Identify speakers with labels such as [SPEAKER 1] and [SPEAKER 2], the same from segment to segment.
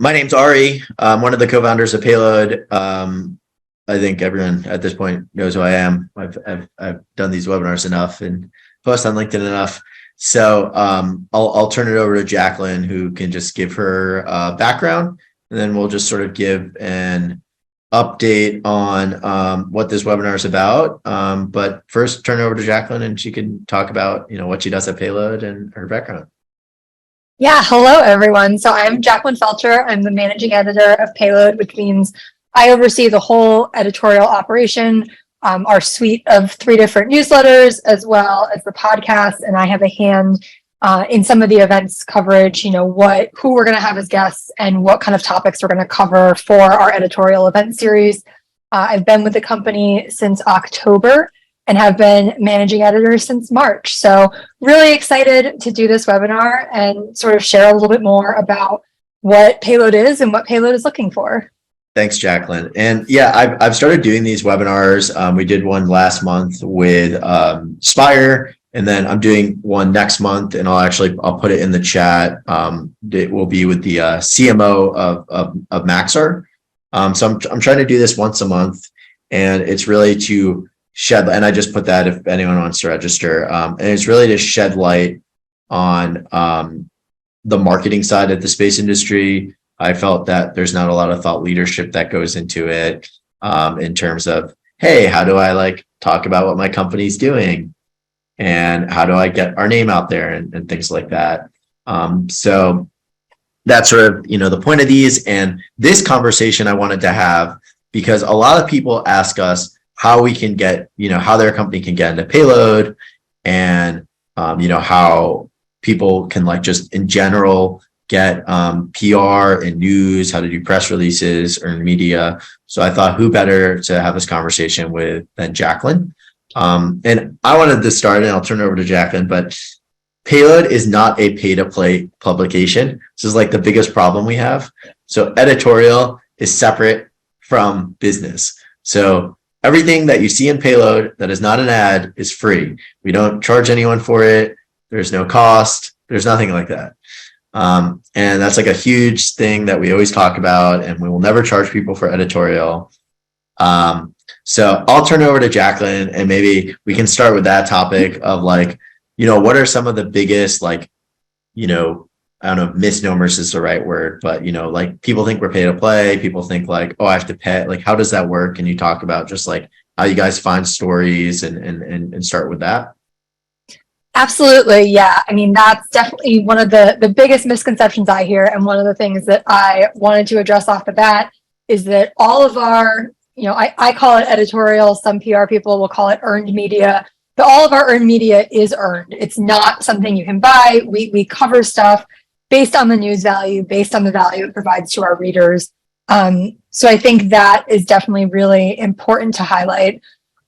[SPEAKER 1] My name's Ari. I'm one of the co-founders of Payload. I think everyone at this point knows who I am. I've done these webinars enough and post on LinkedIn enough. So I'll turn it over to Jacqueline, who can just give her background, and then we'll just sort of give an update on what this webinar is about. But first, turn it over to Jacqueline, and she can talk about what she does at Payload and her background.
[SPEAKER 2] Yeah, hello everyone. So I'm Jacqueline Feldscher. I'm the managing editor of Payload, which means I oversee the whole editorial operation, our suite of 3 different newsletters, as well as the podcast. And I have a hand in some of the events coverage, who we're going to have as guests and what kind of topics we're going to cover for our editorial event series. I've been with the company since October and have been managing editor since March. So really excited to do this webinar and sort of share a little bit more about what Payload is and what Payload is looking for.
[SPEAKER 1] Thanks, Jacqueline. And yeah, I've started doing these webinars. We did one last month with Spire, and then I'm doing one next month, and I'll put it in the chat. It will be with the CMO of Maxar. So I'm trying to do this once a month, and it's really to shed, and I just put that if anyone wants to register, and it's really to shed light on the marketing side of the space industry. I felt that there's not a lot of thought leadership that goes into it in terms of, hey, how do I talk about what my company's doing, and how do I get our name out there and things like that. So that's sort of the point of these, and this conversation I wanted to have because a lot of people ask us how we can get, how their company can get into Payload, and, how people can just in general get PR and news, how to do press releases, earn media. So I thought who better to have this conversation with than Jacqueline. And I wanted to start, and I'll turn it over to Jacqueline, but Payload is not a pay-to-play publication. This is the biggest problem we have. So editorial is separate from business. So everything that you see in Payload that is not an ad is free. We don't charge anyone for it. There's no cost. There's nothing like that. And that's a huge thing that we always talk about, and we will never charge people for editorial. So I'll turn it over to Jacqueline, and maybe we can start with that topic of what are some of the biggest, I don't know if misnomers is the right word, but people think we're pay to play. People think oh, I have to pay. How does that work? Can you talk about just how you guys find stories and start with that?
[SPEAKER 2] Absolutely. Yeah. I mean, that's definitely one of the biggest misconceptions I hear. And one of the things that I wanted to address off the bat is that all of our, I call it editorial. Some PR people will call it earned media, but all of our earned media is earned. It's not something you can buy. We cover stuff based on the news value, based on the value it provides to our readers. So I think that is definitely really important to highlight.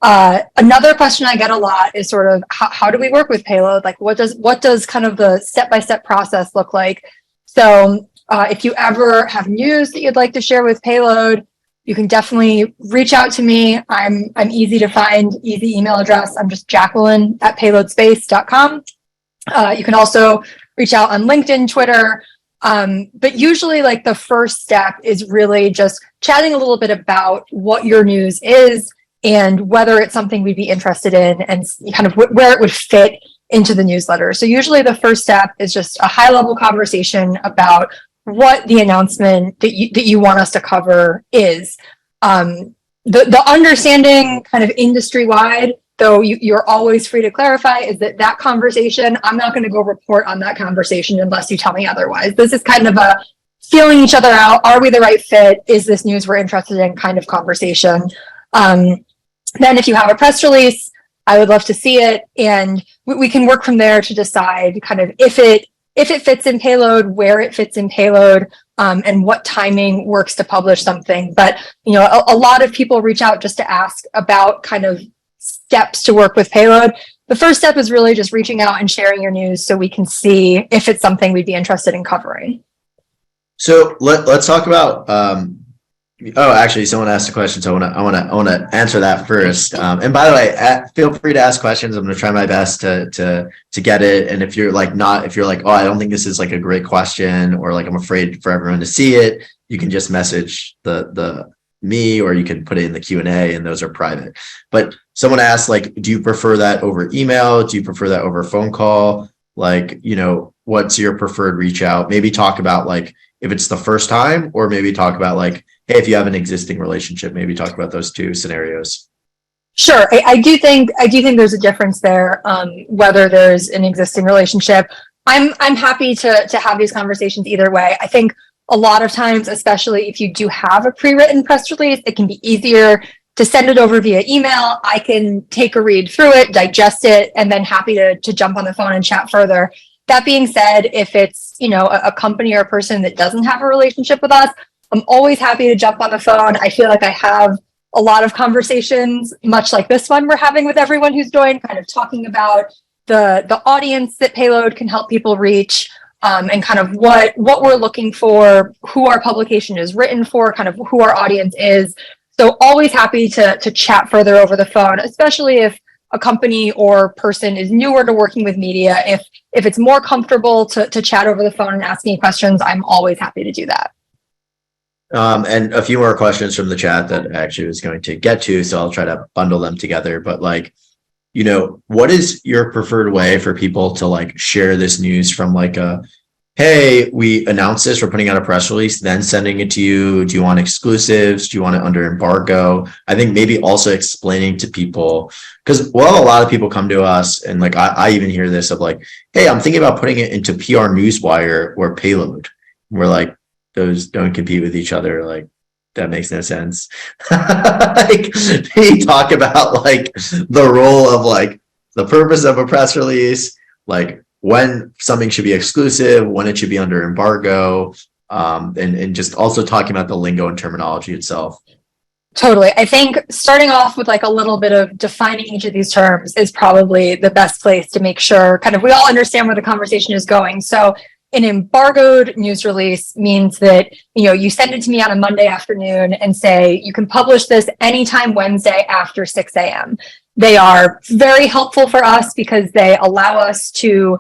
[SPEAKER 2] Another question I get a lot is sort of how do we work with Payload? What does kind of the step-by-step process look like? So if you ever have news that you'd like to share with Payload, you can definitely reach out to me. I'm easy to find, easy email address. I'm just Jacqueline@payloadspace.com. You can also reach out on LinkedIn, Twitter. But usually the first step is really just chatting a little bit about what your news is and whether it's something we'd be interested in and kind of where it would fit into the newsletter. So usually the first step is just a high level conversation about what the announcement that you want us to cover is. The understanding kind of industry wide, though you're always free to clarify, is that conversation, I'm not going to go report on that conversation unless you tell me otherwise. This is kind of a feeling each other out. Are we the right fit? Is this news we're interested in kind of conversation? Then if you have a press release, I would love to see it. And we can work from there to decide kind of if it fits in Payload, where it fits in Payload, and what timing works to publish something. But, a lot of people reach out just to ask about kind of steps to work with Payload. The first step is really just reaching out and sharing your news so we can see if it's something we'd be interested in covering.
[SPEAKER 1] So let's talk about Oh, actually, someone asked a question, so I want to answer that first. And by the way, feel free to ask questions. I'm going to try my best to get it. And if you're like if you're like, oh, I don't think this is like a great question, or like I'm afraid for everyone to see it, you can just message the me, or you can put it in the Q&A, and those are private. But someone asked, like, do you prefer that over email? Do you prefer that over phone call? Like, what's your preferred reach out? Maybe talk about like if it's the first time, or maybe talk about like, hey, if you have an existing relationship, maybe talk about those two scenarios.
[SPEAKER 2] Sure. I do think there's a difference there, whether there's an existing relationship. I'm happy to have these conversations either way. I think a lot of times, especially if you do have a pre-written press release, it can be easier to send it over via email. I can take a read through it, digest it, and then happy to jump on the phone and chat further. That being said, if it's, a company or a person that doesn't have a relationship with us, I'm always happy to jump on the phone. I feel like I have a lot of conversations, much like this one we're having with everyone who's joined, kind of talking about the audience that Payload can help people reach, and kind of what we're looking for, who our publication is written for, kind of who our audience is. So always happy to chat further over the phone, especially if a company or person is newer to working with media. If it's more comfortable to chat over the phone and ask me questions, I'm always happy to do that.
[SPEAKER 1] And a few more questions from the chat that I actually was going to get to, so I'll try to bundle them together. But like, what is your preferred way for people to like share this news from like hey, we announced this, we're putting out a press release, then sending it to you? Do you want exclusives? Do you want it under embargo? I think maybe also explaining to people, because a lot of people come to us, and like I even hear this of like, hey, I'm thinking about putting it into PR Newswire or Payload. We're like, those don't compete with each other. Like, that makes no sense. Like, they talk about like the role of like the purpose of a press release, like when something should be exclusive, when it should be under embargo, and just also talking about the lingo and terminology itself.
[SPEAKER 2] Totally. I think starting off with like a little bit of defining each of these terms is probably the best place to make sure kind of we all understand where the conversation is going. So an embargoed news release means that, you send it to me on a Monday afternoon and say, you can publish this anytime Wednesday after 6 a.m. They are very helpful for us because they allow us to,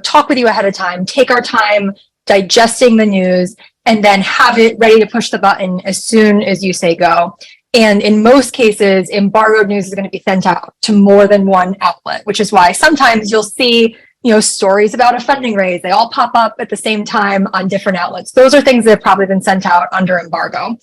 [SPEAKER 2] talk with you ahead of time, take our time digesting the news, and then have it ready to push the button as soon as you say go. And in most cases, embargoed news is going to be sent out to more than one outlet, which is why sometimes you'll see stories about a funding raise. They all pop up at the same time on different outlets. Those are things that have probably been sent out under embargo.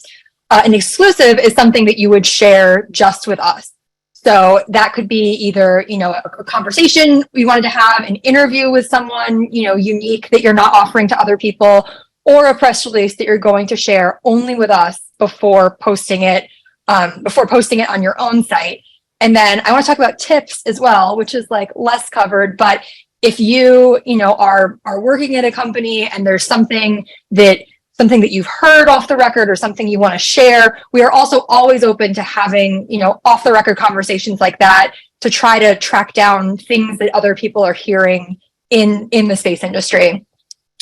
[SPEAKER 2] An exclusive is something that you would share just with us. So that could be either, a conversation we wanted to have, an interview with someone, unique that you're not offering to other people, or a press release that you're going to share only with us before posting it on your own site. And then I want to talk about tips as well, which is like less covered, but if you, are working at a company and there's something that you've heard off the record or something you want to share, we are also always open to having, off the record conversations like that to try to track down things that other people are hearing in the space industry.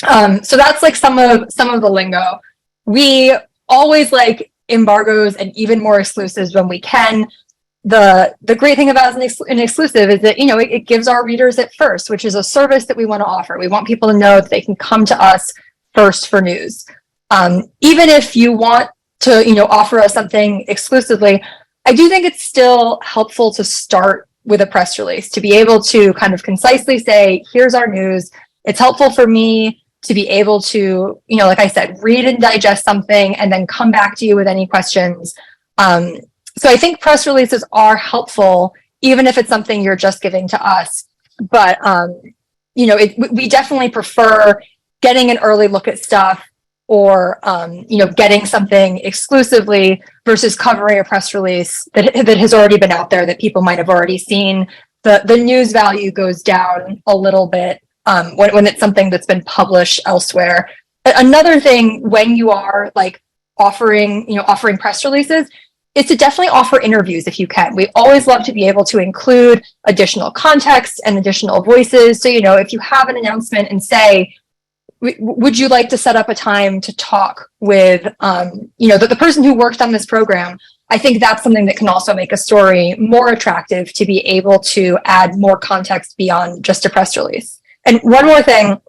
[SPEAKER 2] So that's like some of the lingo. We always like embargoes and even more exclusives when we can. The great thing about an exclusive is that, it gives our readers it first, which is a service that we want to offer. We want people to know that they can come to us first for news. Even if you want to, offer us something exclusively, I do think it's still helpful to start with a press release, to be able to kind of concisely say, here's our news. It's helpful for me to be able to, like I said, read and digest something and then come back to you with any questions. So I think press releases are helpful, even if it's something you're just giving to us. But, we definitely prefer getting an early look at stuff or, getting something exclusively versus covering a press release that has already been out there that people might have already seen. The news value goes down a little bit when it's something that's been published elsewhere. Another thing when you are like offering press releases, is to definitely offer interviews if you can. We always love to be able to include additional context and additional voices. So, if you have an announcement and say, would you like to set up a time to talk with, the person who worked on this program? I think that's something that can also make a story more attractive to be able to add more context beyond just a press release. And one more thing,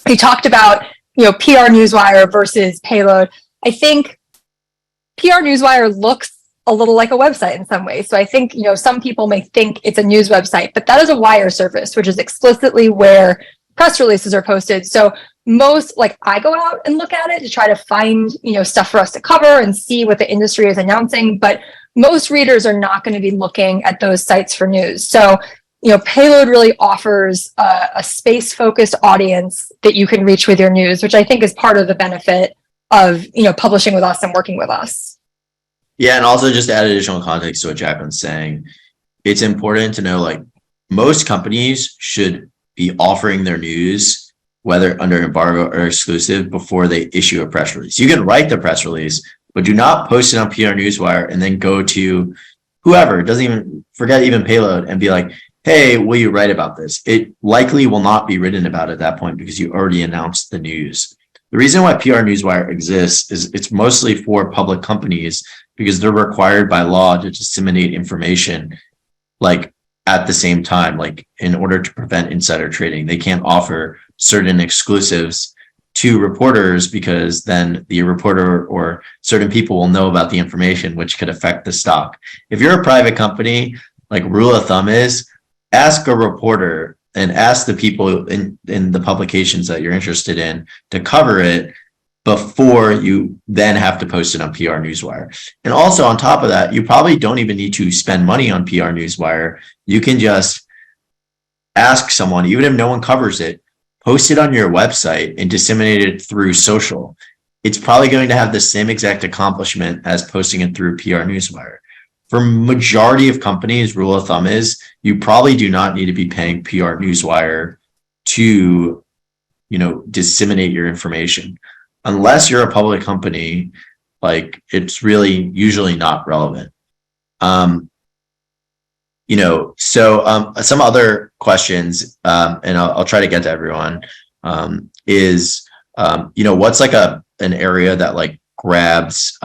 [SPEAKER 2] you talked about, PR Newswire versus Payload. I think PR Newswire looks a little like a website in some ways. So I think, some people may think it's a news website, but that is a wire service, which is explicitly where press releases are posted. So I go out and look at it to try to find, stuff for us to cover and see what the industry is announcing. But most readers are not going to be looking at those sites for news. So, Payload really offers a space-focused audience that you can reach with your news, which I think is part of the benefit of, publishing with us and working with us.
[SPEAKER 1] Yeah, and also just to add additional context to what Jacqueline's saying, it's important to know, like, most companies should be offering their news, whether under embargo or exclusive, before they issue a press release. You can write the press release, but do not post it on PR Newswire and then go to whoever, doesn't even forget even Payload, and be like, hey, will you write about this? It likely will not be written about at that point because you already announced the news. The reason why PR Newswire exists is it's mostly for public companies because they're required by law to disseminate information like at the same time, like in order to prevent insider trading. They can't offer certain exclusives to reporters because then the reporter or certain people will know about the information, which could affect the stock. If you're a private company, like rule of thumb is ask a reporter and ask the people in the publications that you're interested in to cover it before you then have to post it on PR Newswire. And also on top of that, you probably don't even need to spend money on PR Newswire. You can just ask someone, even if no one covers it, post it on your website and disseminate it through social. It's probably going to have the same exact accomplishment as posting it through PR Newswire. For majority of companies, rule of thumb is you probably do not need to be paying PR Newswire to, disseminate your information. Unless you're a public company, like it's really usually not relevant. Some other questions, and I'll try to get to everyone, is, what's like an area that like grabs,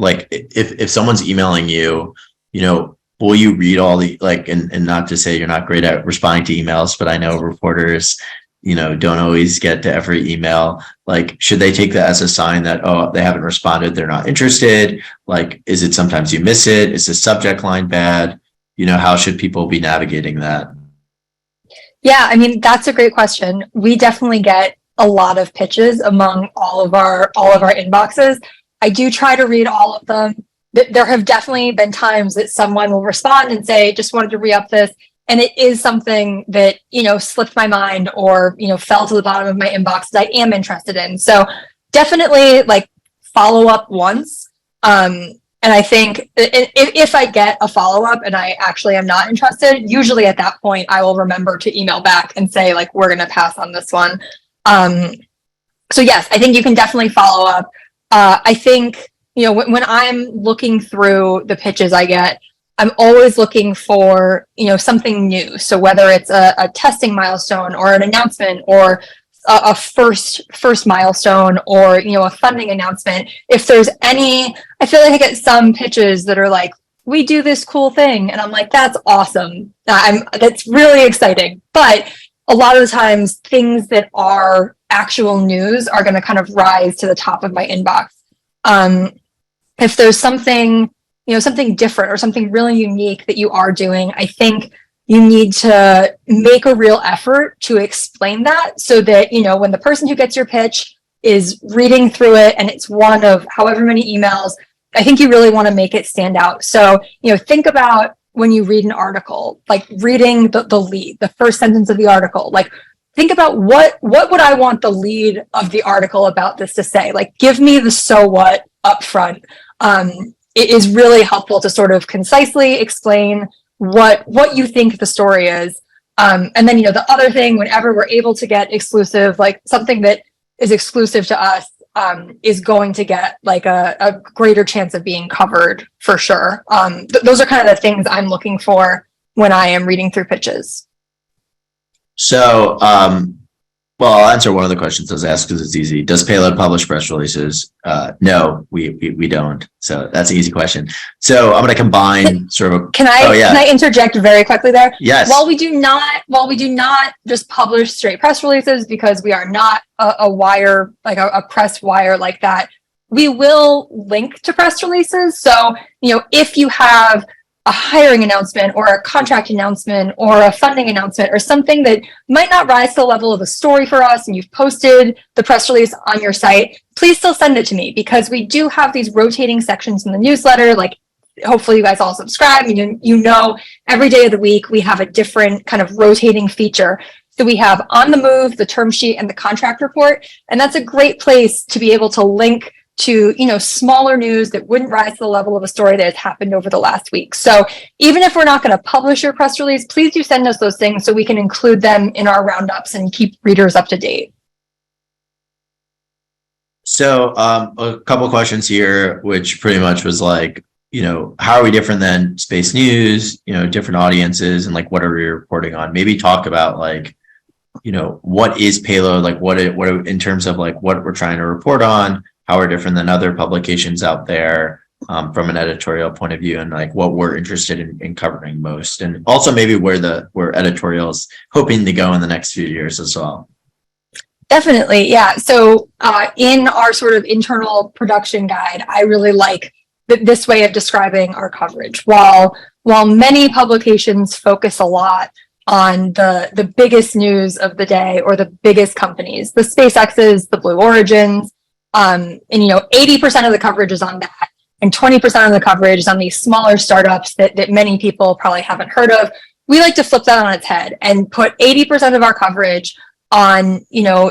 [SPEAKER 1] like if someone's emailing you, will you read all the, like, and not to say you're not great at responding to emails, but I know reporters, don't always get to every email. Like, should they take that as a sign that, oh, they haven't responded, they're not interested? Like, is it sometimes you miss it? Is the subject line bad? How should people be navigating that?
[SPEAKER 2] Yeah, I mean, that's a great question. We definitely get a lot of pitches among all of our inboxes. I do try to read all of them. There have definitely been times that someone will respond and say, just wanted to re-up this. And it is something that, slipped my mind or, fell to the bottom of my inbox that I am interested in. So definitely like follow up once. And I think if I get a follow up and I actually am not interested, usually at that point, I will remember to email back and say, like, we're going to pass on this one. So yes, I think you can definitely follow up. I think, when I'm looking through the pitches I get, I'm always looking for, something new. So whether it's a testing milestone or an announcement or a first milestone or, a funding announcement, if there's any, I feel like I get some pitches that are like, we do this cool thing. And I'm like, that's awesome. That's really exciting. But a lot of the times things that are actual news are going to kind of rise to the top of my inbox. If there's something, something different or something really unique that you are doing, I think you need to make a real effort to explain that so that, when the person who gets your pitch is reading through it and it's one of however many emails, I think you really want to make it stand out. So, think about when you read an article, like reading the lead, the first sentence of the article, like think about what would I want the lead of the article about this to say? Like, give me the so what up front. It is really helpful to sort of concisely explain what you think the story is. And then, the other thing, whenever we're able to get exclusive, like something that is exclusive to us, is going to get like a greater chance of being covered for sure. Those are kind of the things I'm looking for when I am reading through pitches.
[SPEAKER 1] So Well, I'll answer one of the questions that was asked because it's easy. Does Payload publish press releases? No, we don't. So that's an easy question. So I'm going to combine sort of.
[SPEAKER 2] Can I interject very quickly there?
[SPEAKER 1] Yes.
[SPEAKER 2] While we do not just publish straight press releases, because we are not a wire, like a press wire like that, we will link to press releases. So, if you have a hiring announcement or a contract announcement or a funding announcement or something that might not rise to the level of a story for us, and you've posted the press release on your site, please still send it to me, because we do have these rotating sections in the newsletter. Like, hopefully you guys all subscribe. Every day of the week we have a different kind of rotating feature. So we have On the Move, the term sheet, and the contract report. And that's a great place to be able to link to, smaller news that wouldn't rise to the level of a story that has happened over the last week. So even if we're not going to publish your press release, please do send us those things so we can include them in our roundups and keep readers up to date.
[SPEAKER 1] So a couple questions here, which pretty much was like, how are we different than space news, different audiences, and like, what are we reporting on? Maybe talk about like, what is Payload, like what in terms of like what we're trying to report on, how we're different than other publications out there from an editorial point of view, and like what we're interested in covering most, and also maybe where editorials hoping to go in the next few years as well.
[SPEAKER 2] Definitely, yeah. So in our sort of internal production guide, I really like this way of describing our coverage. While many publications focus a lot on the biggest news of the day or the biggest companies, the SpaceX's, the Blue Origins, and 80% of the coverage is on that, and 20% of the coverage is on these smaller startups that many people probably haven't heard of. We like to flip that on its head and put 80% of our coverage on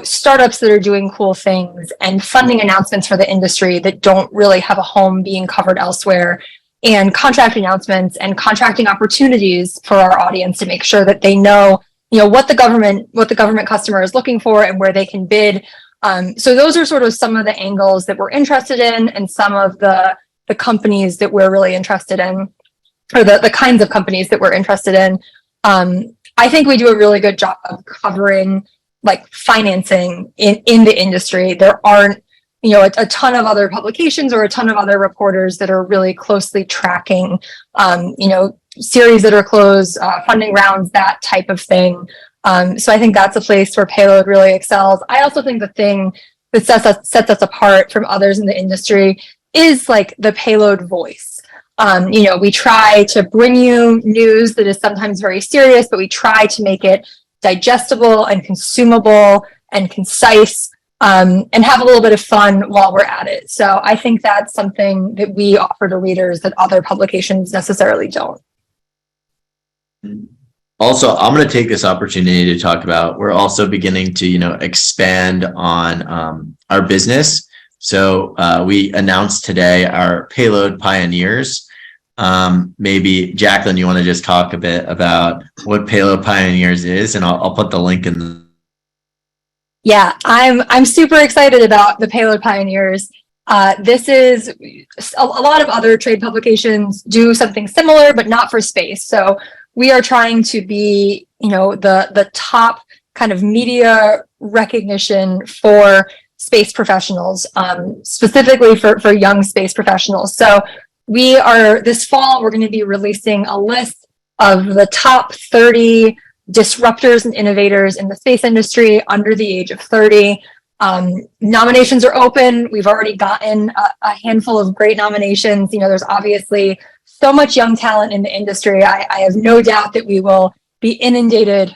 [SPEAKER 2] startups that are doing cool things and funding announcements for the industry that don't really have a home being covered elsewhere, and contract announcements and contracting opportunities for our audience to make sure that they know what the government customer is looking for and where they can bid. So those are sort of some of the angles that we're interested in, and some of the companies that we're really interested in, or the kinds of companies that we're interested in. I think we do a really good job of covering like financing in the industry. There aren't, a ton of other publications or a ton of other reporters that are really closely tracking, series that are closed, funding rounds, that type of thing. So I think that's a place where Payload really excels. I also think the thing that sets us apart from others in the industry is like the Payload voice. We try to bring you news that is sometimes very serious, but we try to make it digestible and consumable and concise, and have a little bit of fun while we're at it. So I think that's something that we offer to readers that other publications necessarily don't.
[SPEAKER 1] Also, I'm going to take this opportunity to talk about, we're also beginning to, expand on our business. So we announced today our Payload Pioneers. Maybe Jacqueline, you want to just talk a bit about what Payload Pioneers is, and I'll put the link in the.
[SPEAKER 2] Yeah, I'm super excited about the Payload Pioneers. This is a lot of other trade publications do something similar, but not for space. So we are trying to be, the top kind of media recognition for space professionals, specifically for young space professionals. So this fall, we're going to be releasing a list of the top 30 disruptors and innovators in the space industry under the age of 30. Nominations are open. We've already gotten a handful of great nominations. There's obviously so much young talent in the industry. I have no doubt that we will be inundated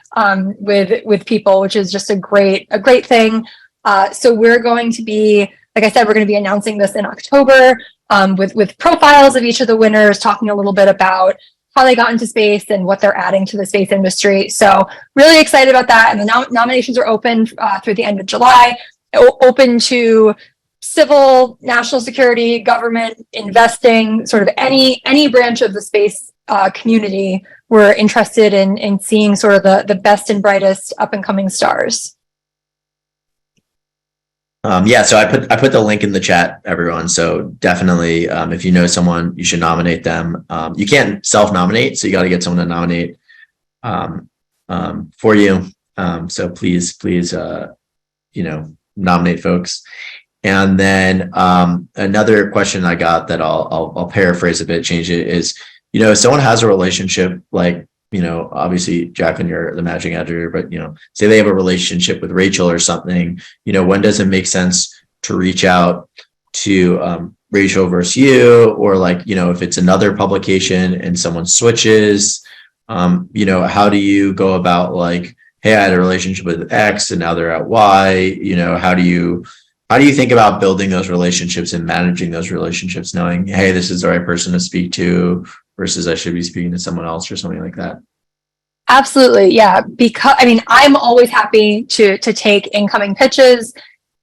[SPEAKER 2] with people, which is just a great thing. So we're going to be, like I said, we're going to be announcing this in October with profiles of each of the winners, talking a little bit about how they got into space and what they're adding to the space industry. So really excited about that. And the nominations are open through the end of July, open to civil, national security, government, investing, sort of any branch of the space community. We're interested in seeing sort of the best and brightest up and coming stars.
[SPEAKER 1] So I put the link in the chat, everyone. So definitely, if you know someone, you should nominate them. You can't self-nominate, so you got to get someone to nominate for you. So please nominate folks. And then another question I got that I'll paraphrase a bit, change it, is, if someone has a relationship, like, obviously, Jacqueline, you're the managing editor, but, say they have a relationship with Rachel or something, when does it make sense to reach out to Rachel versus you? Or like, if it's another publication and someone switches, how do you go about like, hey, I had a relationship with X and now they're at Y, how do you think about building those relationships and managing those relationships, knowing, hey, this is the right person to speak to versus I should be speaking to someone else or something like that?
[SPEAKER 2] Absolutely. Yeah. Because I'm always happy to take incoming pitches.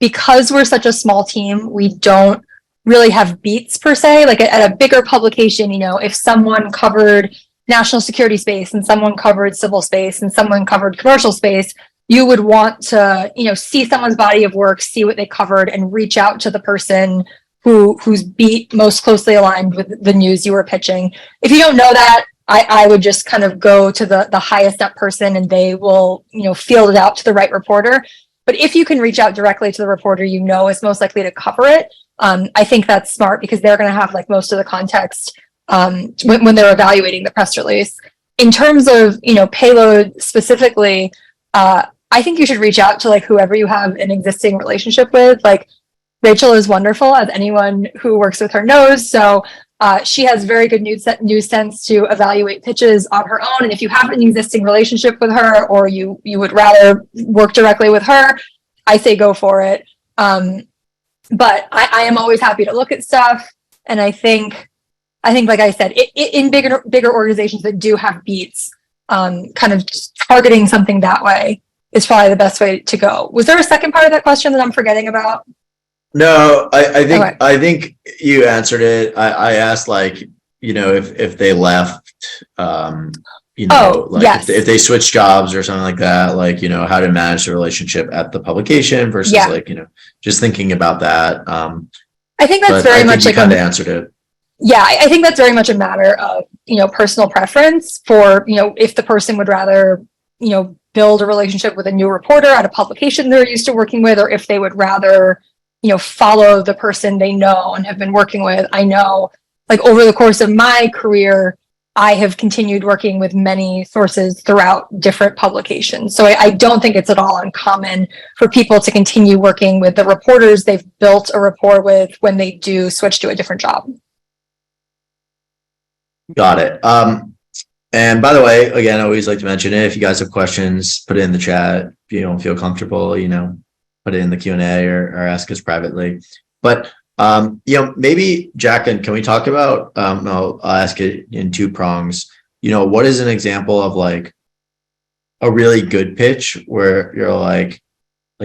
[SPEAKER 2] Because we're such a small team, we don't really have beats per se. Like at a bigger publication, if someone covered national security space and someone covered civil space and someone covered commercial space, you would want to, see someone's body of work, see what they covered, and reach out to the person whose beat most closely aligned with the news you were pitching. If you don't know that, I would just kind of go to the highest up person and they will, field it out to the right reporter. But if you can reach out directly to the reporter is most likely to cover it, I think that's smart because they're going to have like most of the context when they're evaluating the press release. In terms of, Payload specifically, I think you should reach out to like whoever you have an existing relationship with. Like Rachel is wonderful, as anyone who works with her knows. So she has very good news sense to evaluate pitches on her own. And if you have an existing relationship with her, or you would rather work directly with her, I say go for it. But I am always happy to look at stuff. And I think, like I said, in bigger organizations that do have beats, kind of targeting something that way is probably the best way to go. Was there a second part of that question that I'm forgetting about?
[SPEAKER 1] No, I think you answered it. I asked like, if they left,
[SPEAKER 2] yes.
[SPEAKER 1] if they switch jobs or something like that, like, how to manage the relationship at the publication versus like, just thinking about that.
[SPEAKER 2] I think that's very much like
[SPEAKER 1] kind of answered it.
[SPEAKER 2] Yeah, I think that's very much a matter of, personal preference for, if the person would rather, build a relationship with a new reporter at a publication they're used to working with, or if they would rather, follow the person they know and have been working with. I know, like over the course of my career, I have continued working with many sources throughout different publications. So I don't think it's at all uncommon for people to continue working with the reporters they've built a rapport with when they do switch to a different job.
[SPEAKER 1] Got it. And by the way, again, I always like to mention it. If you guys have questions, put it in the chat. If you don't feel comfortable, put it in the Q&A or ask us privately. But, maybe Jacqueline, can we talk about, I'll ask it in two prongs. What is an example of like a really good pitch where you're like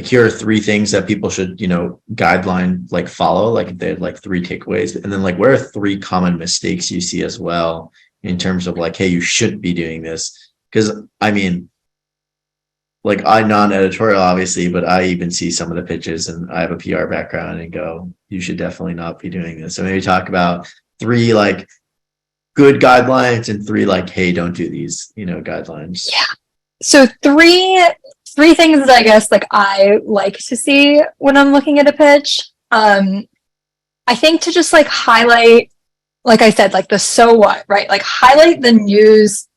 [SPEAKER 1] here are three things that people should, guideline, like follow, like if they had like three takeaways, and then like, where are three common mistakes you see as well in terms of like, hey, you shouldn't be doing this? Because like I'm non-editorial obviously, but I even see some of the pitches and I have a PR background and go, you should definitely not be doing this. So maybe talk about three like good guidelines and three like, hey, don't do these, guidelines.
[SPEAKER 2] Yeah. So three things that I guess like I like to see when I'm looking at a pitch. I think to just like highlight, like I said, like the so what, right? Like highlight the news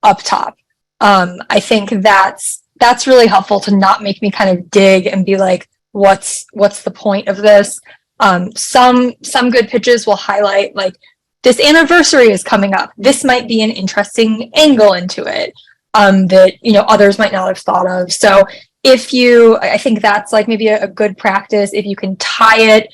[SPEAKER 2] up top. I think that's really helpful to not make me kind of dig and be like, what's the point of this? Some good pitches will highlight like this anniversary is coming up. This might be an interesting angle into it. That, others might not have thought of. So I think that's like maybe a good practice if you can tie it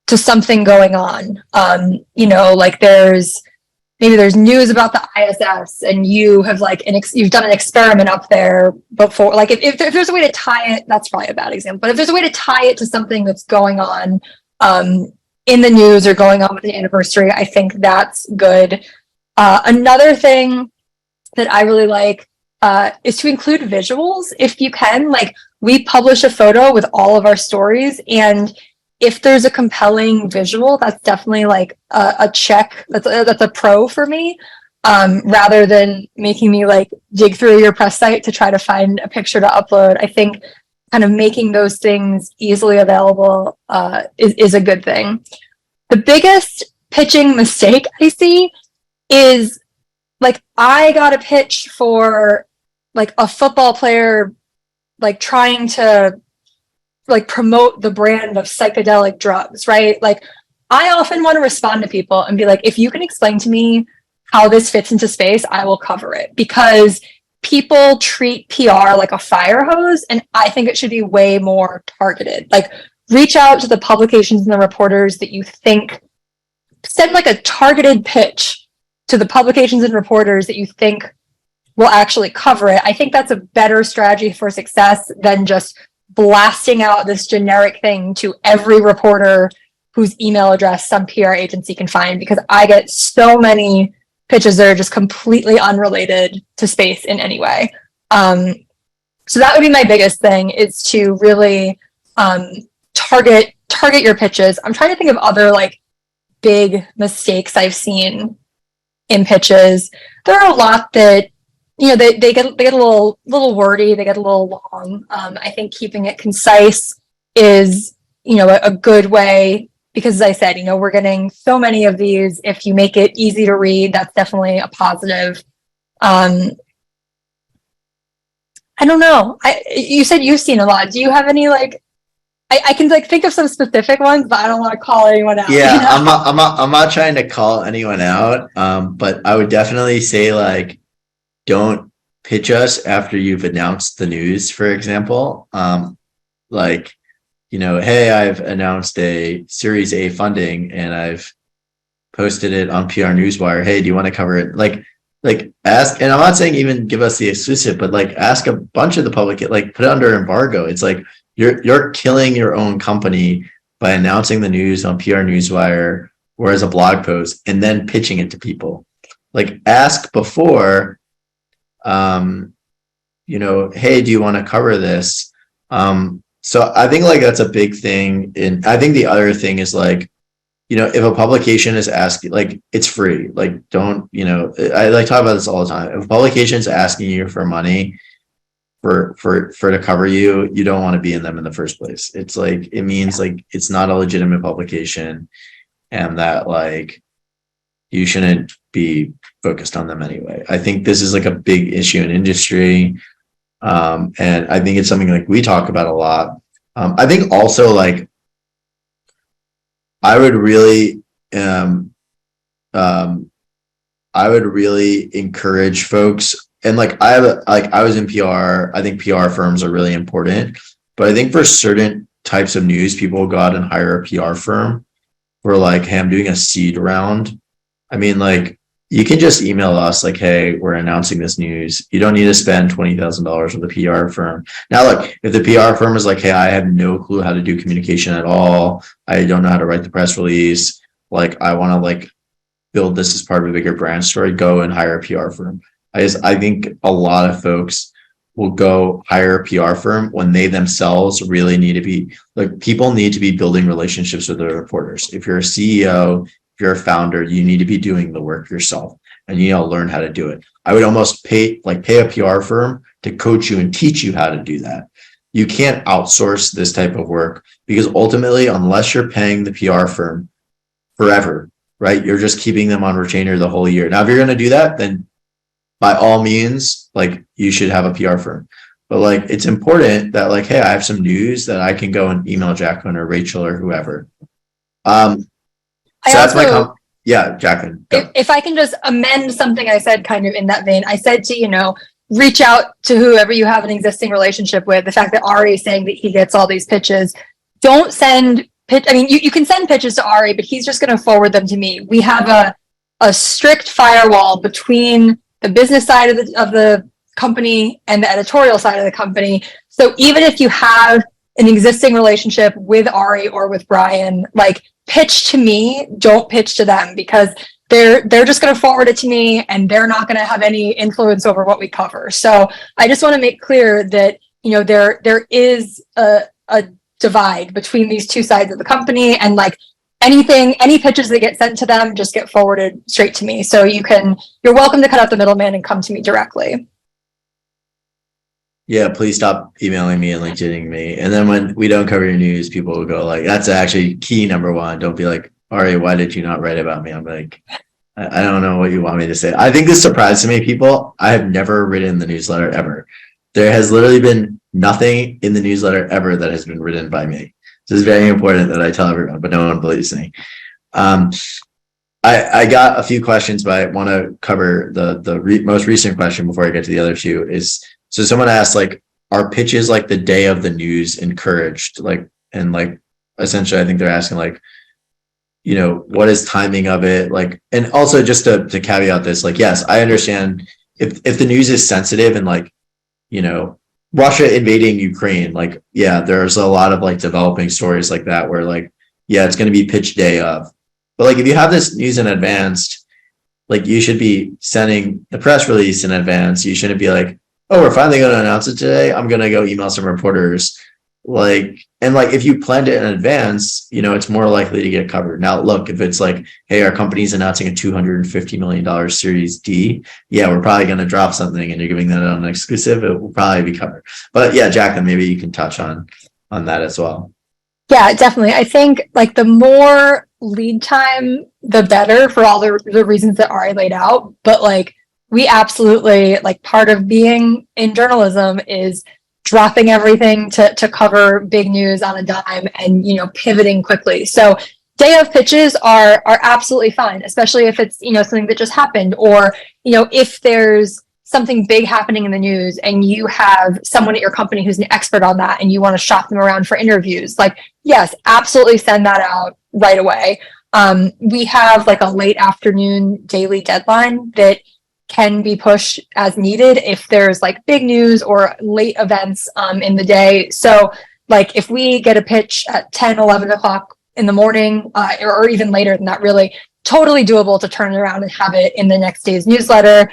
[SPEAKER 2] to something going on. Like there's news about the ISS and you have like you've done an experiment up there before. Like if there's a way to tie it, that's probably a bad example, but if there's a way to tie it to something that's going on in the news or going on with the anniversary, I think that's good. Another thing that I really like is to include visuals if you can. Like we publish a photo with all of our stories, and if there's a compelling visual, that's definitely like a check. That's a pro for me, rather than making me like dig through your press site to try to find a picture to upload. I think kind of making those things easily available is a good thing. The biggest pitching mistake I see is like I got a pitch for like a football player like trying to like promote the brand of psychedelic drugs, right? Like I often want to respond to people and be like, if you can explain to me how this fits into space, I will cover it, because people treat PR like a fire hose, and I think it should be way more targeted. Like reach out to the publications and the reporters that you think, send like a targeted pitch to the publications and reporters that you think will actually cover it. I think that's a better strategy for success than just blasting out this generic thing to every reporter whose email address some PR agency can find, because I get so many pitches that are just completely unrelated to space in any way. So that would be my biggest thing, is to really target your pitches. I'm trying to think of other like big mistakes I've seen in pitches. There are a lot that, you know, they get a little wordy, they get a little long. I think keeping it concise is, you know, a good way, because as I said, you know, we're getting so many of these. If you make it easy to read, that's definitely a positive. I don't know. You said you've seen a lot. Do you have any like? I can like think of some specific ones, but I don't want to call anyone out.
[SPEAKER 1] Yeah,
[SPEAKER 2] you know?
[SPEAKER 1] I'm not trying to call anyone out. But I would definitely say like, don't pitch us after you've announced the news, for example. Like, you know, hey, I've announced a Series A funding and I've posted it on PR Newswire. Hey, do you want to cover it? Like ask, and I'm not saying even give us the exclusive, but like ask a bunch of the public, like put it under embargo. It's like you're killing your own company by announcing the news on PR Newswire or as a blog post and then pitching it to people. Like ask before, you know, hey, do you want to cover this? So I think like that's a big thing. And I think the other thing is like, you know, if a publication is asking, like it's free, like don't, you know, I like talk about this all the time. If a publication is asking you for money for to cover you, you don't want to be in them in the first place. It's like, it means like it's not a legitimate publication, and that like you shouldn't be focused on them anyway. I think this is like a big issue in industry. And I think it's something like we talk about a lot. I think also like I would really encourage folks, and like I was in PR. I think PR firms are really important, but I think for certain types of news, people will go out and hire a PR firm for like, hey, I'm doing a seed round. I mean, like, you can just email us like, hey, we're announcing this news. You don't need to spend $20,000 with a PR firm. Now, look, if the PR firm is like, hey, I have no clue how to do communication at all, I don't know how to write the press release, like I want to like build this as part of a bigger brand story, go and hire a PR firm. I think a lot of folks will go hire a PR firm when they themselves really need to be, like, people need to be building relationships with their reporters. If you're a CEO, if you're a founder, you need to be doing the work yourself, and you need to learn how to do it. I would almost pay a PR firm to coach you and teach you how to do that. You can't outsource this type of work, because ultimately, unless you're paying the PR firm forever, right, you're just keeping them on retainer the whole year. Now, if you're going to do that, then by all means, like, you should have a PR firm. But like, it's important that like, hey, I have some news that I can go and email Jacqueline or Rachel or whoever. So that's my yeah, Jacqueline.
[SPEAKER 2] If I can just amend something I said kind of in that vein, I said to, you know, reach out to whoever you have an existing relationship with. The fact that Ari is saying that he gets all these pitches, don't send pitch. I mean, you can send pitches to Ari, but he's just going to forward them to me. We have a strict firewall between the business side of the company and the editorial side of the company. So even if you have an existing relationship with Ari or with Brian, like, pitch to me, don't pitch to them, because they're just going to forward it to me and they're not going to have any influence over what we cover. So I just want to make clear that, you know, there is a divide between these two sides of the company, and like any pitches that get sent to them just get forwarded straight to me. So you're welcome to cut out the middleman and come to me directly.
[SPEAKER 1] yeah, please stop emailing me and LinkedIning me. And then when we don't cover your news, people will go like, that's actually key number one. Don't be like, Ari, why did you not write about me? I'm like, I don't know what you want me to say. I think this surprised me, people. I have never written the newsletter ever. There has literally been nothing in the newsletter ever that has been written by me. This is very important that I tell everyone, but no one believes me. I got a few questions, but I want to cover the most recent question before I get to the other two. Is so someone asked like, are pitches like the day of the news encouraged? Like, and like essentially, I think they're asking like, you know, what is timing of it? Like, and also just to caveat this, like, yes, I understand if the news is sensitive and like, you know, Russia invading Ukraine, like, yeah, there's a lot of like developing stories like that where like, yeah, it's going to be pitch day of. But like, if you have this news in advance, like you should be sending the press release in advance. You shouldn't be like, oh, we're finally going to announce it today. I'm going to go email some reporters. Like, and like, if you planned it in advance, you know, it's more likely to get covered. Now, look, if it's like, hey, our company's announcing a $250 million Series D, yeah, we're probably going to drop something and you're giving that on an exclusive. It will probably be covered. But yeah, Jacqueline, maybe you can touch on that as well.
[SPEAKER 2] Yeah, definitely. I think like the more lead time, the better for all the reasons that Ari laid out. But like, we absolutely, like, part of being in journalism is dropping everything to cover big news on a dime and, you know, pivoting quickly. So day of pitches are absolutely fine, especially if it's, you know, something that just happened, or, you know, if there's something big happening in the news and you have someone at your company who's an expert on that and you want to shop them around for interviews, like, yes, absolutely send that out right away. We have like a late afternoon daily deadline that can be pushed as needed if there's like big news or late events in the day. So like if we get a pitch at 10, 11 o'clock in the morning, or even later than that, really totally doable to turn around and have it in the next day's newsletter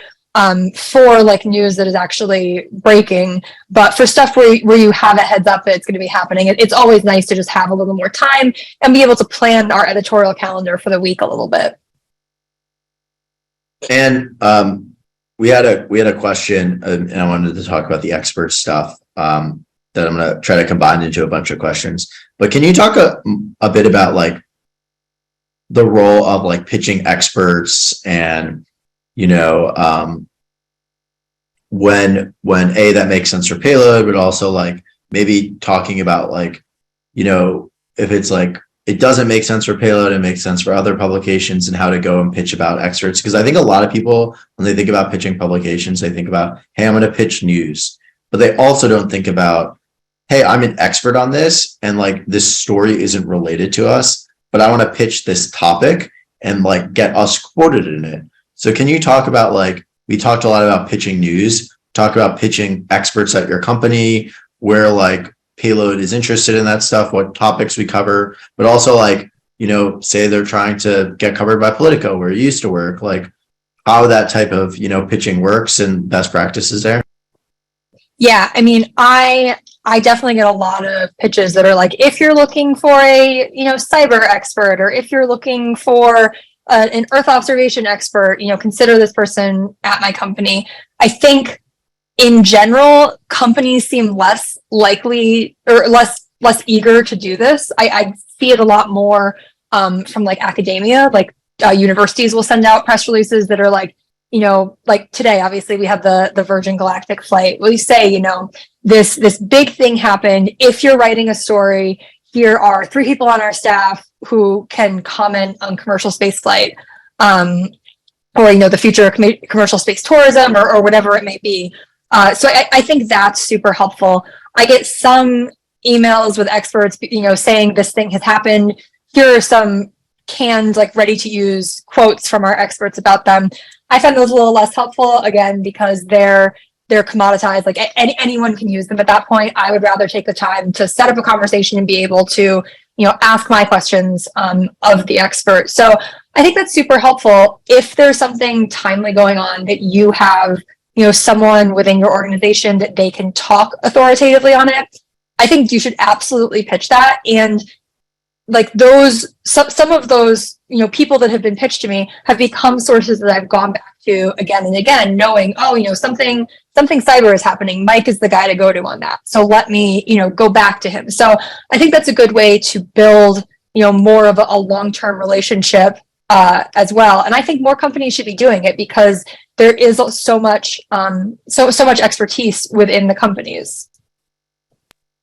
[SPEAKER 2] for like news that is actually breaking. But for stuff where you have a heads up that it's going to be happening, it's always nice to just have a little more time and be able to plan our editorial calendar for the week a little bit.
[SPEAKER 1] And we had a question, and I wanted to talk about the expert stuff that I'm going to try to combine into a bunch of questions. But can you talk a bit about like the role of like pitching experts and, you know, when that makes sense for Payload, but also like maybe talking about like, you know, if it's like it doesn't make sense for Payload, it makes sense for other publications, and how to go and pitch about experts. Because I think a lot of people, when they think about pitching publications, they think about, hey, I'm going to pitch news. But they also don't think about, hey, I'm an expert on this, and like this story isn't related to us, but I want to pitch this topic and like get us quoted in it. So can you talk about, like, we talked a lot about pitching news, talk about pitching experts at your company, where like Payload is interested in that stuff, what topics we cover, but also like, you know, say they're trying to get covered by Politico, where you used to work, like how that type of, you know, pitching works and best practices there.
[SPEAKER 2] Yeah, I mean, I definitely get a lot of pitches that are like, if you're looking for a, you know, cyber expert, or if you're looking for an Earth observation expert, you know, consider this person at my company. I think in general, companies seem less likely or less eager to do this. I see it a lot more from like academia, like universities will send out press releases that are like, you know, like today, obviously we have the Virgin Galactic flight. We say, you know, this big thing happened. If you're writing a story, here are 3 people on our staff who can comment on commercial space flight, or, you know, the future of commercial space tourism, or whatever it may be. So I think that's super helpful. I get some emails with experts, you know, saying this thing has happened. Here are some canned, like ready to use quotes from our experts about them. I find those a little less helpful, again, because they're commoditized. Like anyone can use them at that point. I would rather take the time to set up a conversation and be able to, you know, ask my questions of the expert. So I think that's super helpful. If there's something timely going on that you have, you know, someone within your organization that they can talk authoritatively on it, I think you should absolutely pitch that. And like those, some of those, people that have been pitched to me have become sources that I've gone back to again and again, knowing, something cyber is happening. Mike is the guy to go to on that. So let me, go back to him. So I think that's a good way to build, more of a long-term relationship as well. And I think more companies should be doing it because there is so much, so much expertise within the companies.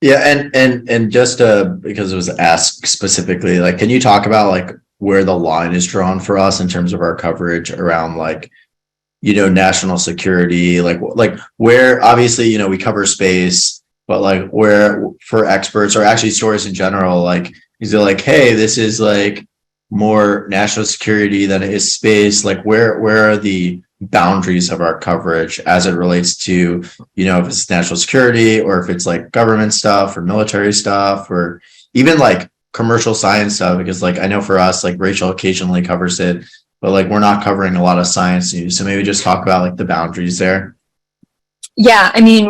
[SPEAKER 1] Yeah, and just because it was asked specifically, like, can you talk about like where the line is drawn for us in terms of our coverage around like, national security, like where obviously, we cover space, but like where for experts or actually stories in general, like is it like, hey, this is like more national security than it is space? Like where are the boundaries of our coverage as it relates to, if it's national security or if it's like government stuff or military stuff or even like commercial science stuff? Because like I know for us, like Rachel occasionally covers it, but like we're not covering a lot of science news. So maybe just talk about like the boundaries there.
[SPEAKER 2] Yeah, I mean,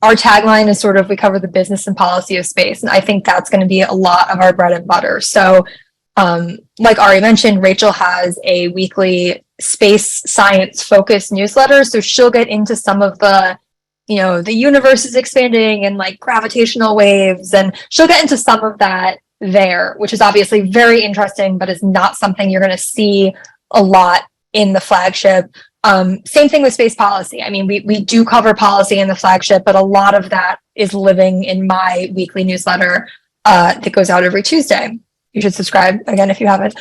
[SPEAKER 2] our tagline is sort of, we cover the business and policy of space. And I think that's going to be a lot of our bread and butter. So like Ari mentioned, Rachel has a weekly space science focused newsletter. So she'll get into some of the, the universe is expanding and like gravitational waves. And she'll get into some of that there, which is obviously very interesting, but is not something you're going to see a lot in the flagship. Same thing with space policy. I mean, we do cover policy in the flagship, but a lot of that is living in my weekly newsletter that goes out every Tuesday. You should subscribe again if you haven't.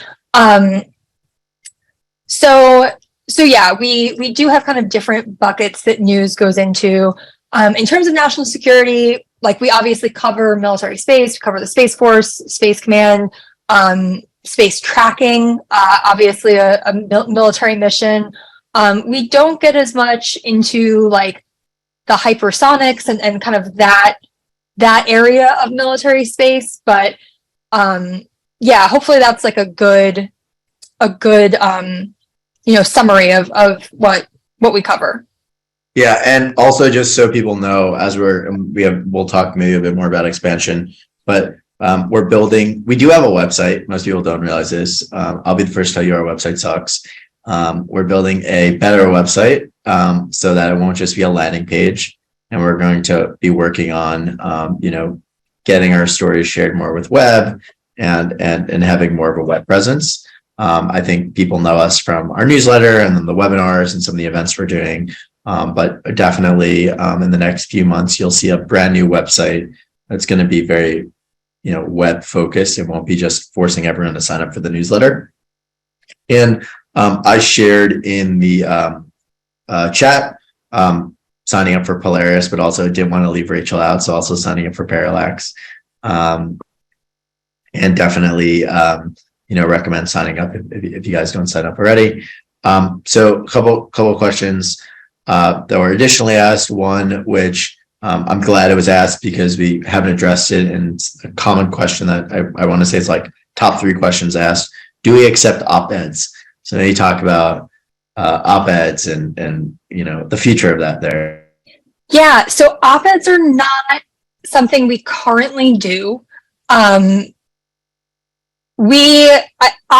[SPEAKER 2] So yeah, we do have kind of different buckets that news goes into. In terms of national security, like we obviously cover military space, we cover the Space Force, Space Command, space tracking, obviously a military mission. We don't get as much into like the hypersonics and kind of that area of military space, but yeah, hopefully that's like a good summary of what we cover.
[SPEAKER 1] Yeah, and also just so people know, as we'll talk maybe a bit more about expansion, but we do have a website. Most people don't realize this. I'll be the first to tell you our website sucks. We're building a better website so that it won't just be a landing page, and we're going to be working on getting our stories shared more with web and having more of a web presence. I think people know us from our newsletter and then the webinars and some of the events we're doing. But definitely in the next few months, you'll see a brand new website that's going to be very, web focused. It won't be just forcing everyone to sign up for the newsletter. And I shared in the chat signing up for Polaris, but also didn't want to leave Rachel out. So also signing up for Parallax. And definitely, recommend signing up if you guys don't sign up already. So a couple questions that were additionally asked. One, which I'm glad it was asked because we haven't addressed it, and it's a common question that I want to say is like top 3 questions asked. Do we accept op-eds? So maybe talk about op-eds and the future of that there.
[SPEAKER 2] Yeah, so op-eds are not something we currently do. I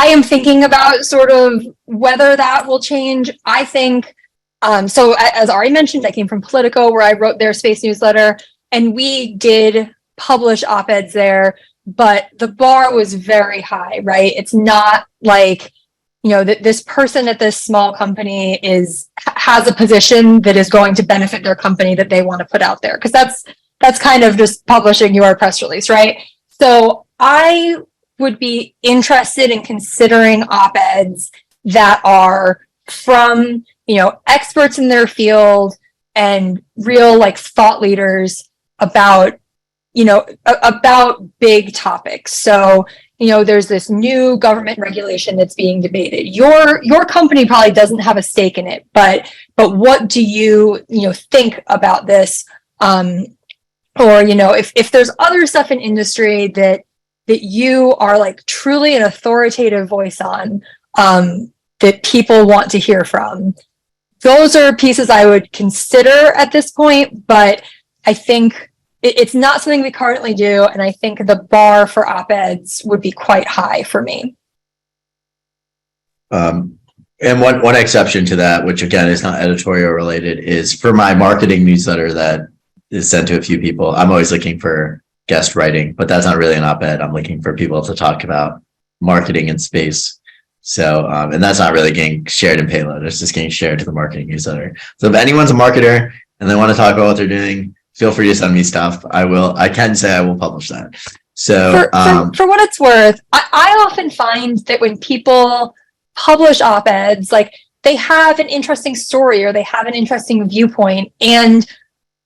[SPEAKER 2] am thinking about sort of whether that will change. I think, so as Ari mentioned, I came from Politico where I wrote their space newsletter, and we did publish op-eds there, but the bar was very high, right? It's not like, this person at this small company has a position that is going to benefit their company that they want to put out there. Because that's kind of just publishing your press release, right? So I would be interested in considering op-eds that are from, experts in their field and real like thought leaders about big topics. So, there's this new government regulation that's being debated. Your company probably doesn't have a stake in it, but what do you think about this? Or, if there's other stuff in industry that you are like truly an authoritative voice on, that people want to hear from, those are pieces I would consider at this point. But I think it's not something we currently do. And I think the bar for op-eds would be quite high for me.
[SPEAKER 1] And one exception to that, which again is not editorial related, is for my marketing newsletter that is sent to a few people. I'm always looking for guest writing, but that's not really an op-ed. I'm looking for people to talk about marketing in space. So, and that's not really getting shared in Payload. It's just getting shared to the marketing newsletter. So if anyone's a marketer and they want to talk about what they're doing, feel free to send me stuff. I can say I will publish that. So
[SPEAKER 2] for what it's worth, I often find that when people publish op-eds, like they have an interesting story or they have an interesting viewpoint, and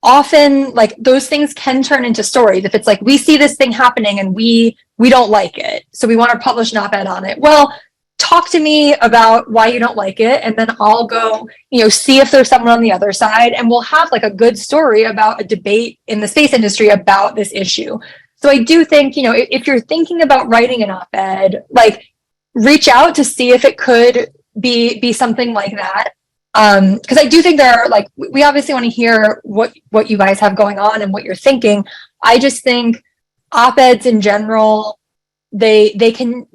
[SPEAKER 2] often like those things can turn into stories. If it's like, we see this thing happening and we don't like it, so we want to publish an op-ed on it. Well, talk to me about why you don't like it, and then I'll go, see if there's someone on the other side, and we'll have like a good story about a debate in the space industry about this issue. So I do think, if you're thinking about writing an op-ed, like reach out to see if it could be something like that. Because I do think there are, like, we obviously want to hear what you guys have going on and what you're thinking. I just think op-eds in general, they can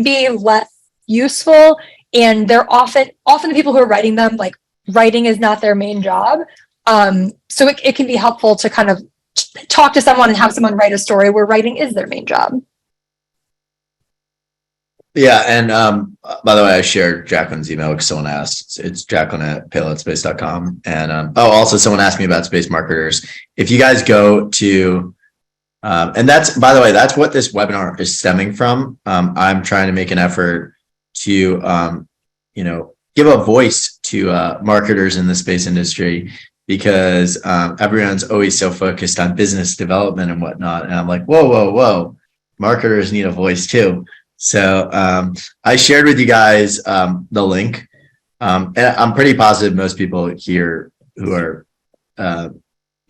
[SPEAKER 2] be less useful, and they're often the people who are writing them, like, writing is not their main job. So it can be helpful to kind of talk to someone and have someone write a story where writing is their main job.
[SPEAKER 1] Yeah, and by the way, I shared Jacqueline's email because someone asked. It's Jacqueline@payloadspace.com. And also someone asked me about space marketers. If you guys go to, and that's, by the way, that's what this webinar is stemming from. I'm trying to make an effort to, give a voice to marketers in the space industry, because everyone's always so focused on business development and whatnot. And I'm like, whoa, marketers need a voice too. So I shared with you guys the link, and I'm pretty positive most people here who are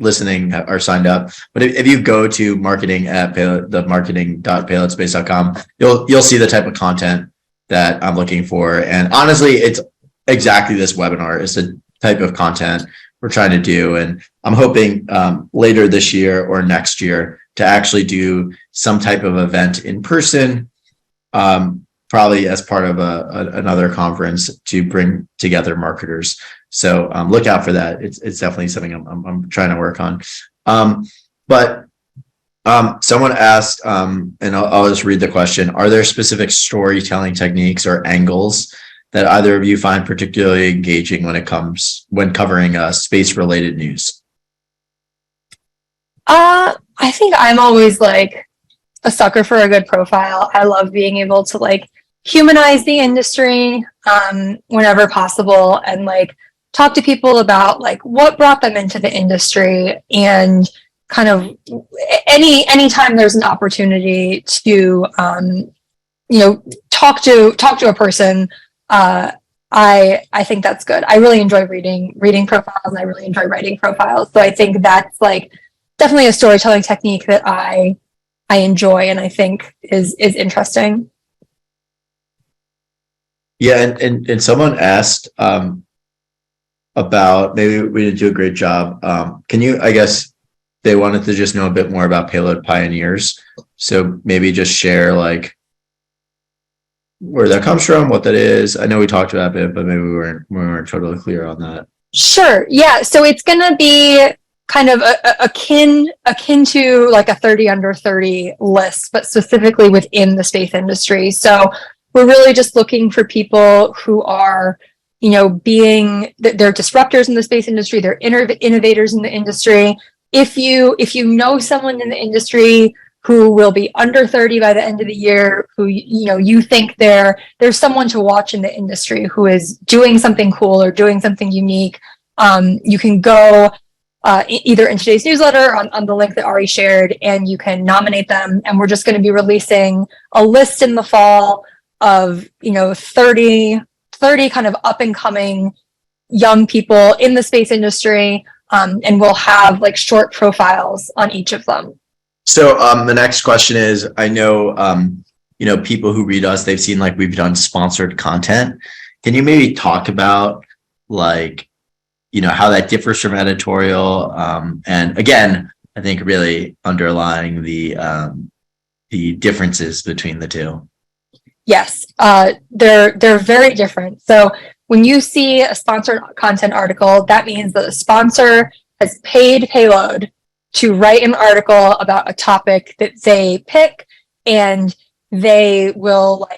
[SPEAKER 1] listening are signed up. But if you go to marketing at the marketing.payloadspace.com, you'll see the type of content that I'm looking for. And honestly, it's exactly this webinar. It's the type of content we're trying to do. And I'm hoping later this year or next year to actually do some type of event in person, probably as part of another conference to bring together marketers. So look out for that. It's definitely something I'm trying to work on. But someone asked, and I'll just read the question: are there specific storytelling techniques or angles that either of you find particularly engaging when covering space related news?
[SPEAKER 2] I think I'm always like a sucker for a good profile. I love being able to like humanize the industry whenever possible, and like talk to people about like what brought them into the industry, and kind of anytime there's an opportunity to talk to a person. I think that's good. I really enjoy reading profiles, and I really enjoy writing profiles. So I think that's like definitely a storytelling technique that I enjoy and I think is interesting.
[SPEAKER 1] Yeah, and someone asked about, maybe we didn't do a great job. Can you, I guess they wanted to just know a bit more about Payload Pioneers. So maybe just share like where that comes from, what that is. I know we talked about it, but maybe we weren't totally clear on that.
[SPEAKER 2] Sure. Yeah. So it's going to be kind of akin to like a 30 under 30 list, but specifically within the space industry. So we're really just looking for people who are, they're disruptors in the space industry, they're innovators in the industry. If you know someone in the industry who will be under 30 by the end of the year, who you think there's someone to watch in the industry who is doing something cool or doing something unique, you can go either in today's newsletter on the link that Ari shared, and you can nominate them. And we're just going to be releasing a list in the fall of 30 kind of up and coming young people in the space industry, and we'll have like short profiles on each of them.
[SPEAKER 1] So the next question is, I know people who read us, they've seen like we've done sponsored content. Can you maybe talk about like how that differs from editorial? And again, I think really underlying the differences between the two.
[SPEAKER 2] Yes, they're very different. So when you see a sponsored content article, that means that the sponsor has paid Payload to write an article about a topic that they pick, and they will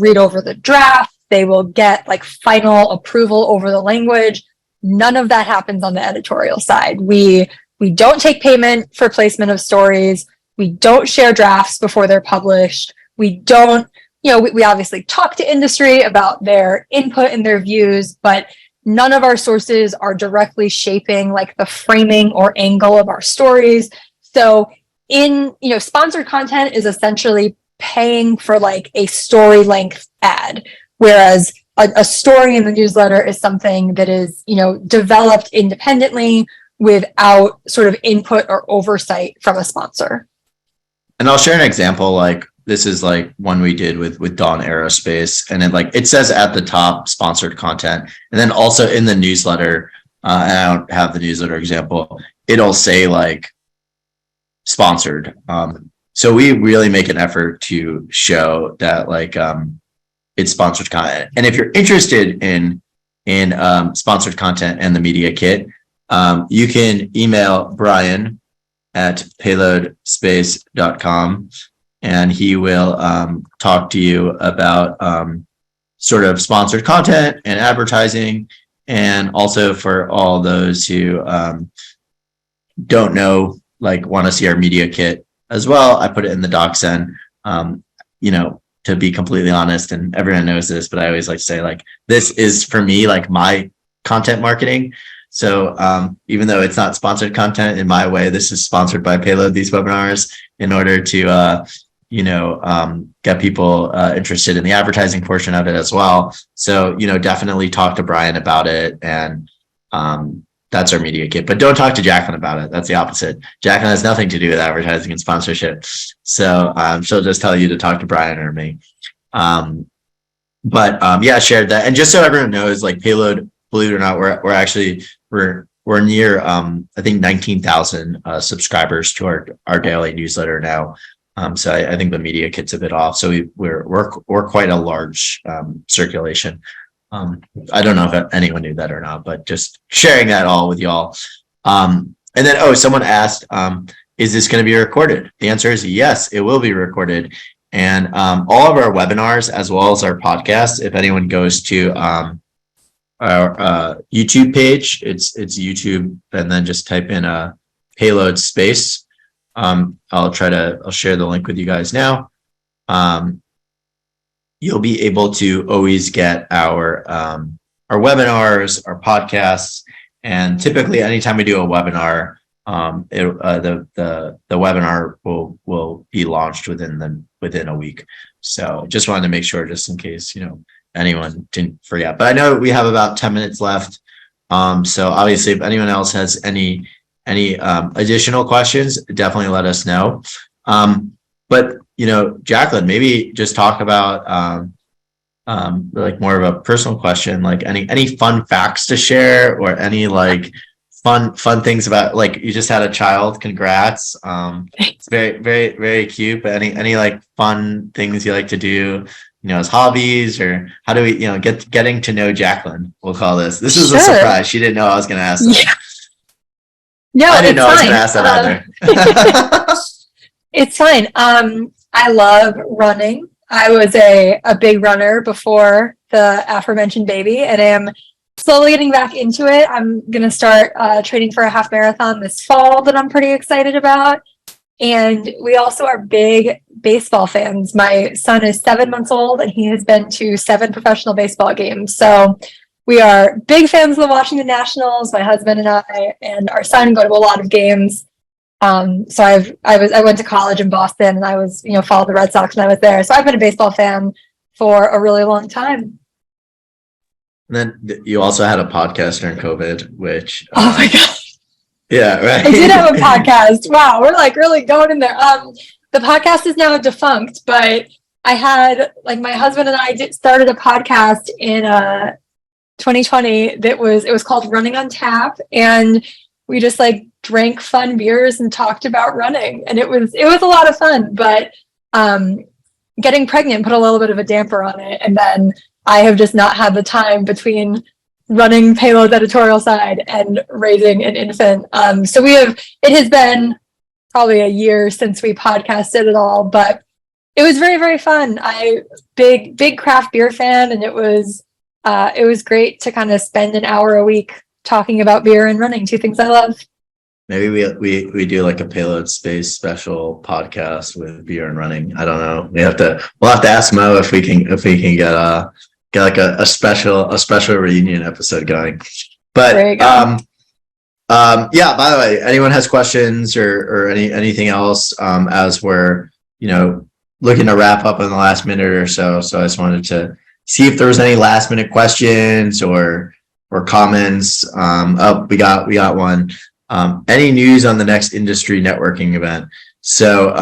[SPEAKER 2] read over the draft. They will get like final approval over the language. None of that happens on the editorial side. We don't take payment for placement of stories. We don't share drafts before they're published. We don't, we obviously talk to industry about their input and their views, but none of our sources are directly shaping like the framing or angle of our stories. So sponsored content is essentially paying for like a story length ad, whereas a story in the newsletter is something that is, developed independently without sort of input or oversight from a sponsor.
[SPEAKER 1] And I'll share an example. Like this is like one we did with Dawn Aerospace, and it says at the top sponsored content, and then also in the newsletter, and I don't have the newsletter example, it'll say like sponsored. So we really make an effort to show that like it's sponsored content. And if you're interested in sponsored content and the media kit, you can email Brian at payloodspace.com, and he will talk to you about sort of sponsored content and advertising. And also for all those who don't know, like want to see our media kit as well, I put it in the DocSend. To be completely honest, and everyone knows this, but I always like to say like, this is for me, like my content marketing. So even though it's not sponsored content in my way, this is sponsored by Payload, these webinars, in order to, get people interested in the advertising portion of it as well. So, definitely talk to Brian about it. And that's our media kit, but don't talk to Jacqueline about it. That's the opposite. Jacqueline has nothing to do with advertising and sponsorship. So she'll just tell you to talk to Brian or me. Shared that. And just so everyone knows, like Payload, believe it or not, we're near I think 19,000 subscribers to our daily newsletter now. So I think the media kit's a bit off. So we're quite a large circulation. I don't know if anyone knew that or not, but just sharing that all with y'all. And then someone asked, is this going to be recorded? The answer is yes, it will be recorded. And all of our webinars, as well as our podcasts, if anyone goes to our YouTube page, it's YouTube, and then just type in Payload Space. I'll share the link with you guys now. You'll be able to always get our webinars, our podcasts, and typically anytime we do a webinar, the webinar will be launched within a week. So just wanted to make sure, just in case anyone didn't forget. But I know we have about 10 minutes left. So obviously, if anyone else has any additional questions, definitely let us know. But Jacqueline, maybe just talk about like more of a personal question, like any fun facts to share, or any like fun things about, like, you just had a child. Congrats. It's very, very, very cute. But any like fun things you like to do, as hobbies, or how do we, getting to know Jacqueline, we'll call this. This is a surprise. She didn't know I was going to ask that.
[SPEAKER 2] Yeah. No,
[SPEAKER 1] I didn't know I was going to ask that either.
[SPEAKER 2] It's fine. I love running. I was a big runner before the aforementioned baby, and I am slowly getting back into it. I'm going to start training for a half marathon this fall that I'm pretty excited about. And we also are big baseball fans. My son is 7 months old, and he has been to 7 professional baseball games. So we are big fans of the Washington Nationals. My husband and I and our son go to a lot of games. So I went to college in Boston, and I was, followed the Red Sox when I was there. So I've been a baseball fan for a really long time.
[SPEAKER 1] And then you also had a podcast during COVID, which
[SPEAKER 2] oh my god,
[SPEAKER 1] yeah, right.
[SPEAKER 2] I did have a podcast. Wow, we're like really going in there. The podcast is now defunct, but I had, like, my husband and I started a podcast in 2020 it was called Running on Tap, and we just like drank fun beers and talked about running. And it was a lot of fun, but getting pregnant put a little bit of a damper on it. And then I have just not had the time between running Payload's editorial side and raising an infant. So it has been probably a year since we podcasted at all, but it was very, very fun. Big craft beer fan, and it was great to kind of spend an hour a week talking about beer and running, two things I love.
[SPEAKER 1] Maybe we do like a Payload Space special podcast with beer and running. I don't know. We'll have to ask Mo if we can get like a special reunion episode going. But yeah, by the way, anyone has questions or anything else as we're looking to wrap up in the last minute or so. So I just wanted to see if there was any last minute questions or comments. We got one. Any news on the next industry networking event? So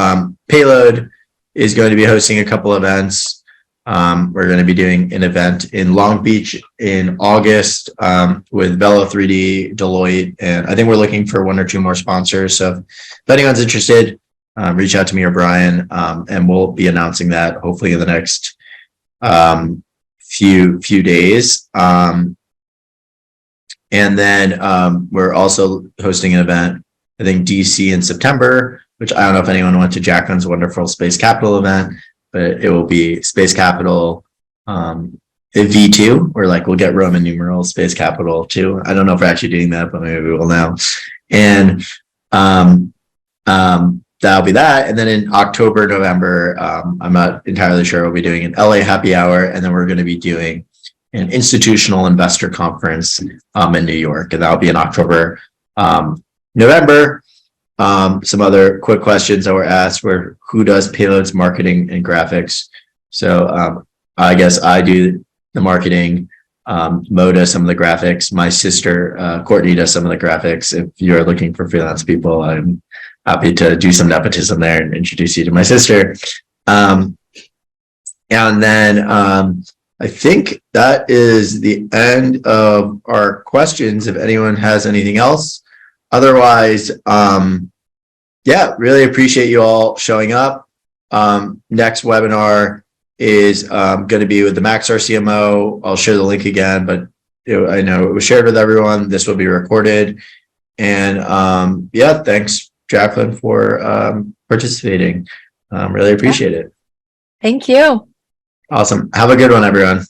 [SPEAKER 1] Payload is going to be hosting a couple events. We're going to be doing an event in Long Beach in August with Velo 3D, Deloitte, and I think we're looking for one or two more sponsors. So if anyone's interested, reach out to me or Brian, and we'll be announcing that hopefully in the next few days. And then we're also hosting an event, I think DC in September, which I don't know if anyone went to Jacqueline's wonderful Space Capital event, but it will be Space Capital V2, or like we'll get Roman numerals, Space Capital 2. I don't know if we're actually doing that, but maybe we will now. And that'll be that. And then in October, November, I'm not entirely sure, we'll be doing an LA happy hour, and then we're going to be doing an institutional investor conference in New York, and that'll be in October, November. Some other quick questions that were asked were, who does Payload's marketing and graphics? So I guess I do the marketing. Mo does some of the graphics. My sister, Courtney, does some of the graphics. If you're looking for freelance people, I'm happy to do some nepotism there and introduce you to my sister. And then I think that is the end of our questions. If anyone has anything else, otherwise, yeah, really appreciate you all showing up. Next webinar is going to be with the Maxar CMO. I'll share the link again, but I know it was shared with everyone. This will be recorded. And yeah, thanks, Jacqueline, for participating. Really appreciate it.
[SPEAKER 2] Thank you.
[SPEAKER 1] Awesome. Have a good one, everyone.